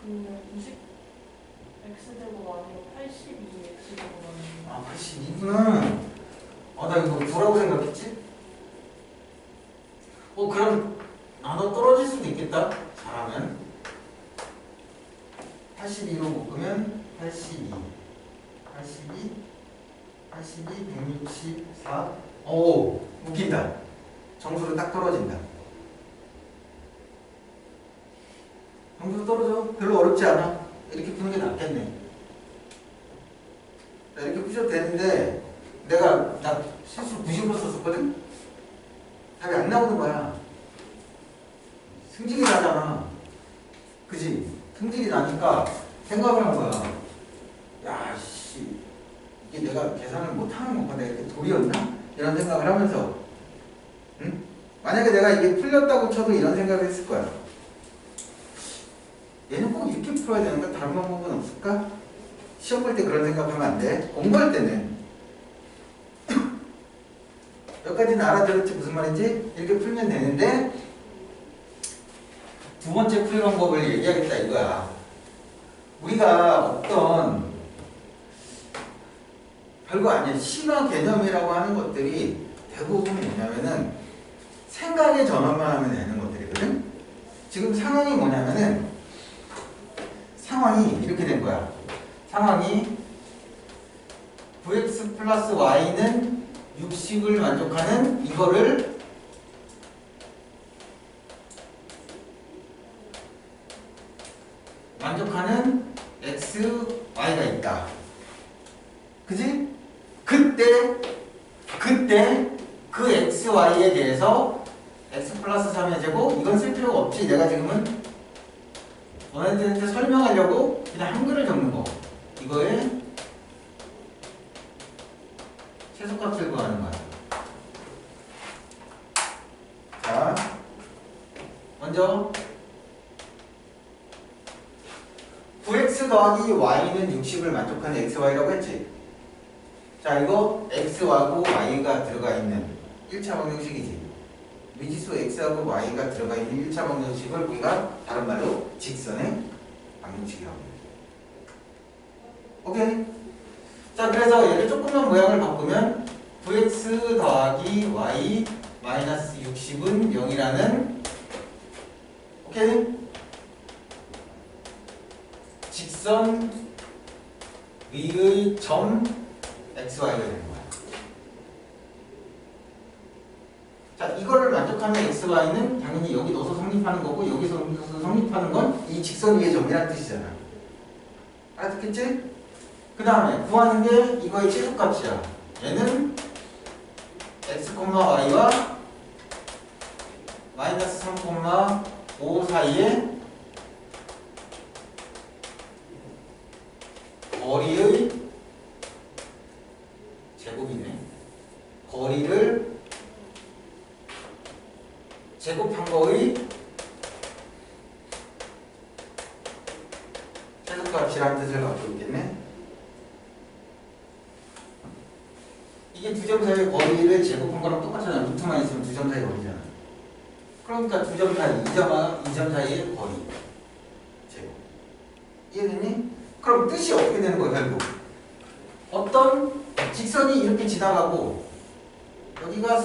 근데 90x제곱 아니고 82x제곱 아니고. 아, 82구나. 나 이거 뭐라고 생각했지? 그럼 나눠 떨어질 수도 있겠다. 잘하면. 82로 묶으면 82, 164. 오, 웃긴다. 정수로 딱 떨어진다. 정수로 떨어져. 별로 어렵지 않아. 이렇게 푸는 게 낫겠네. 이렇게 푸셔도 되는데 나 실수로 90으로 썼었거든? 답이 안 나오는 거야. 승질이 나잖아. 그지? 승질이 나니까 생각을 한 거야. 야, 씨. 이게 내가 계산을 못하는 건가? 내가 이렇게 돌이었나? 이런 생각을 하면서. 응? 만약에 내가 이게 풀렸다고 쳐도 이런 생각을 했을 거야. 얘는 꼭 이렇게 풀어야 되는가? 다른 방법은 없을까? 시험 볼 때 그런 생각하면 안 돼. 공부할 때는. 여기까지는 알아들었지? 무슨 말인지? 이렇게 풀면 되는데 두 번째 풀이 방법을 얘기하겠다 이거야. 우리가 어떤 별거 아니야. 시가 개념이라고 하는 것들이 대부분 뭐냐면은 생각의 전환만 하면 되는 것들이거든. 지금 상황이 뭐냐면은 상황이 이렇게 된 거야. 상황이 vx 플러스 y는 60을 만족하는 이거를 만족하는 x, y가 있다. 그지? 그때 그 x, y에 대해서 x 플러스 3의 제곱 이건 쓸 필요가 없지. 내가 지금은 너네들한테 설명하려고 그냥 한글을 적는 거. 이거에 최소값을 구하는 거야. 자, 먼저 9x 더하기 y는 60을 만족하는 xy라고 했지. 자, 이거 x하고 y가 들어가 있는 1차 방정식이지. 미지수 x하고 y가 들어가 있는 1차 방정식을 우리가 다른 말로 직선의 방정식이라고 해요. 오케이? 자, 그래서 얘를 조금만 모양을 바꾸면 9x 더하기 y 마이너스 60은 0이라는 오케이? 직선 위의 점 xy가 되는 거야. 자, 이거를 만족하는 xy는 당연히 여기 넣어서 성립하는 거고 여기서 성립하는 건 이 직선 위의 점이라는 뜻이잖아. 알았겠지? 그 다음에 구하는 게 이거의 최소값이야. 얘는 x, y와 마이너스 3,5 사이에 거리의 제곱이네. 거리를 제곱한 거의 최소값이라는 뜻을 갖고 있겠네. 이게 두 점 사이의 거리를 제곱한 거랑 똑같잖아. 루트만 있으면 두 점 사이 거리잖아. 그러니까 두 점 사이, 2점 사이의 거리 제곱. 이해됐니? 그럼 뜻이 어떻게 되는 거야, 결국? 어떤 직선이 이렇게 지나가고 여기가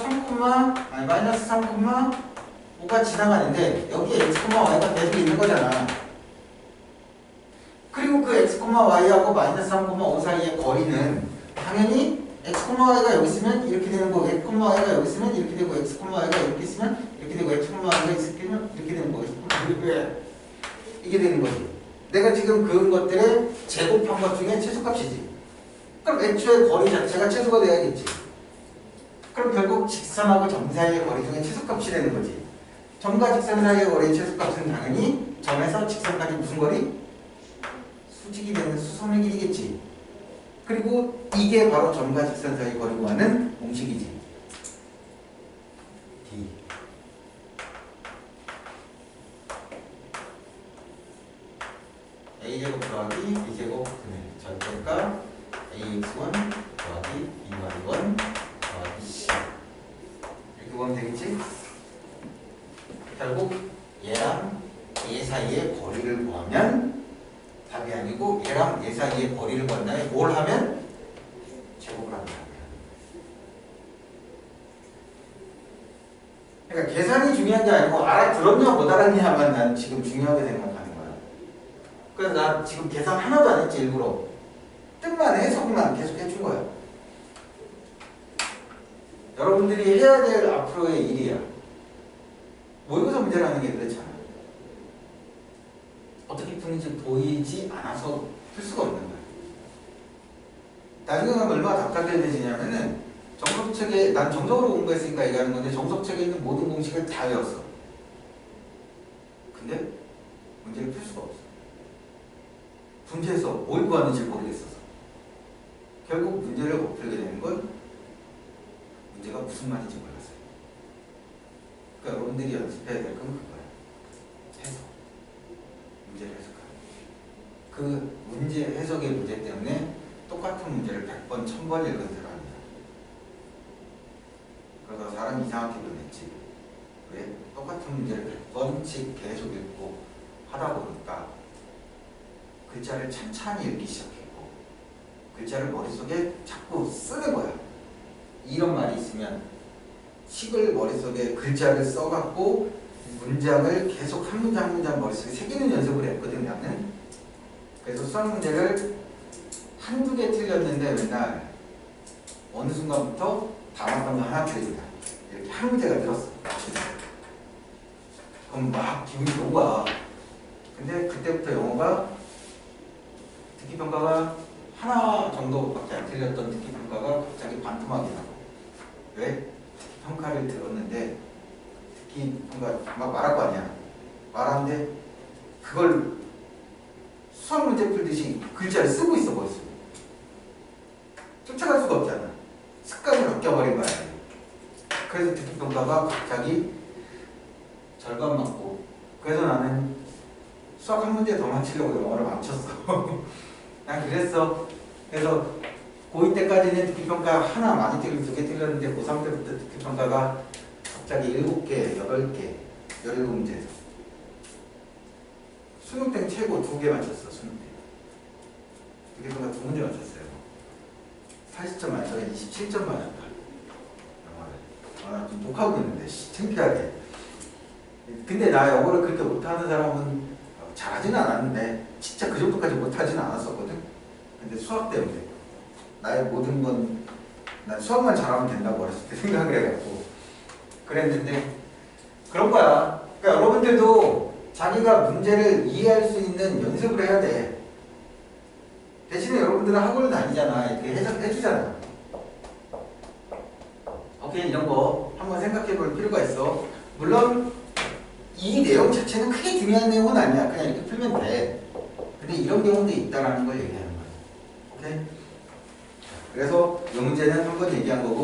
마이너스 3,5가 지나가는데 여기에 x, y가 계속 있는 거잖아. 그리고 그 x, y하고 마이너스 3,5 사이의 거리는 당연히 x, y가 여기 있으면 이렇게 되는 거고 x, y가 여기 있으면 이렇게 되고 x, y가 이렇게 있으면 이렇게 되고 x, y가 있으면 이렇게 되는 거고 이게 되는 거지. 내가 지금 그은 것들의 제곱한 것 중에 최소값이지. 그럼 애초에 거리 자체가 최소가 돼야겠지. 그럼 결국 직선하고 점 사이의 거리 중에 최소값이 되는 거지. 점과 직선 사이의 거리의 최소값은 당연히 점에서 직선까지 무슨 거리? 수직이 되는 수선의 길이겠지. 그리고 이게 바로 점과 직선 사이의 거리 구하는 공식이지. D. a제곱 더하기 b제곱 절대값 ax1 더하기 by1 더하기 c 이렇게 보면 되겠지? 결국 얘랑 얘 사이의 거리를 구하면 답이 아니고 얘랑 얘 사이의 거리를 구한 다음에 뭘 하면? 제곱을 합니다. 그러니까 계산이 중요한 게 아니고 알아들었냐 못 알았냐만 난 지금 중요하게 생각하는 거야. 그래서 나 지금 계산 하나도 안 했지. 일부러 뜻만 해석만 계속 해준 거야. 여러분들이 해야 될 앞으로의 일이야. 모의고사 문제를 하는 게 그렇잖아. 어떻게 푸는지 보이지 않아서 풀 수가 없는 거야. 나중에 가면 얼마나 답답해지냐면은 정석책에 난 정석으로 공부했으니까 얘기하는 건데 정석책에 있는 모든 공식을 다 외웠어. 근데 문제를 풀 수가 없어. 문제에서 뭘 구하는지 모르겠어서. 결국 문제를 못 풀게 되는 건 문제가 무슨 말인지 몰랐어요. 그러니까 여러분들이 연습해야 될 건 그거야. 해석. 문제를 해석하는. 그 문제 해석의 문제 때문에 똑같은 문제를 100번, 1000번 읽은 사람이야. 그러다 사람 이상하게 변했지. 왜? 똑같은 문제를 100번씩 계속 읽고 하다 보니까 글자를 찬찬히 읽기 시작했고 글자를 머릿속에 자꾸 쓰는 거야. 이런 말이 있으면 식을 머릿속에 글자를 써갖고 문장을 계속 한 문장 한 문장 머릿속에 새기는 연습을 했거든 나는. 그래서 수학 문제를 한두 개 틀렸는데 맨날 어느 순간부터 다음 번도 하나 틀린다. 이렇게 한 문제가 늘었어. 그럼 막 기분이 좋아. 근데 그때부터 영어가 듣기평가가 하나 정도밖에 안 틀렸던 듣기평가가 갑자기 반토막이 나고. 왜? 듣기평가를 들었는데 뭔가 막 말할 거 아니야. 말하는데 그걸 수학 문제 풀듯이 글자를 쓰고 있어 벌써. 쫓아갈 수가 없잖아. 습관이 바뀌어버린 거야. 그래서 듣기평가가 갑자기 절반 맞고, 그래서 나는 수학 한 문제 더 맞추려고 영어를 망쳤어. 난 그랬어. 그래서 고2 때까지는 듣기평가 하나 많이 틀리고 2개 틀렸는데 고3 때부터 듣기평가가 갑자기 7개, 8개, 17문제. 수능 때 최고 2개 맞췄어. 수능 때. 듣기평가 2문제 맞췄어요. 80점 만점에 27점 맞았다. 영어를. 아, 좀 독하고 있는데 창피하게. 근데 나 영어를 그렇게 못하는 사람은 잘하지는 않았는데 진짜 그 정도까지 못하지는 않았었거든. 근데 수학 때문에 나의 모든 건 난 수학만 잘하면 된다고 어렸을 때 생각을 해갖고 그랬는데 그런 거야. 그러니까 여러분들도 자기가 문제를 이해할 수 있는 연습을 해야 돼. 대신에 여러분들은 학원을 다니잖아. 이렇게 해주잖아. 오케이, 이런 거 한번 생각해 볼 필요가 있어. 물론 이 내용 자체는 크게 중요한 내용은 아니야. 그냥 이렇게 풀면 돼. 근데 이런 경우도 있다라는 걸 얘기하는 거야. 오케이? 그래서 이 문제는 한번 얘기한 거고.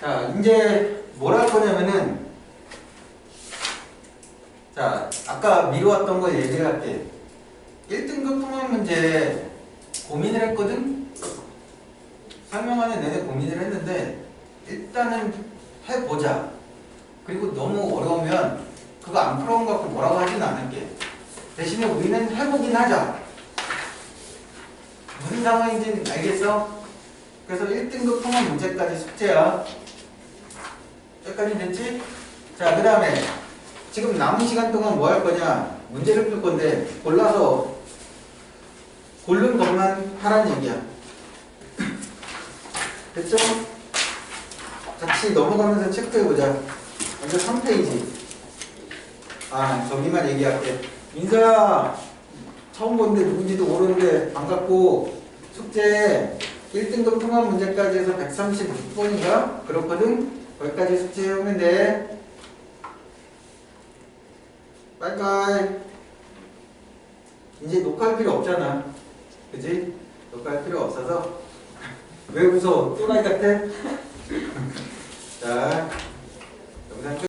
자, 이제 뭘 할 거냐면은, 자, 아까 미루었던 거 얘기를 할게. 1등급 통합 문제 고민을 했거든? 설명하는 내내 고민을 했는데 일단은 해보자. 그리고 너무 어려우면 그거 안 풀어온 거 갖고 뭐라고 하진 않을게. 대신에 우리는 해보긴 하자. 무슨 상황인지는 알겠어? 그래서 1등급 통합 문제까지 숙제야. 여기까지 됐지? 자, 그 다음에 지금 남은 시간 동안 뭐 할 거냐? 문제를 풀 건데 골라서 고른 것만 하라는 얘기야. 됐죠? 같이 넘어가면서 체크해보자. 먼저 3페이지. 아, 저기만 얘기할게. 민서야, 처음 보는데 누군지도 모르는데 반갑고, 숙제 1등급 통합 문제까지 해서 136번인가? 그렇거든? 거기까지 숙제해오면 돼. 빠이빠이. 이제 녹화할 필요 없잖아. 그치? 녹화할 필요 없어서. 왜 웃어? 또라이 같아? 자.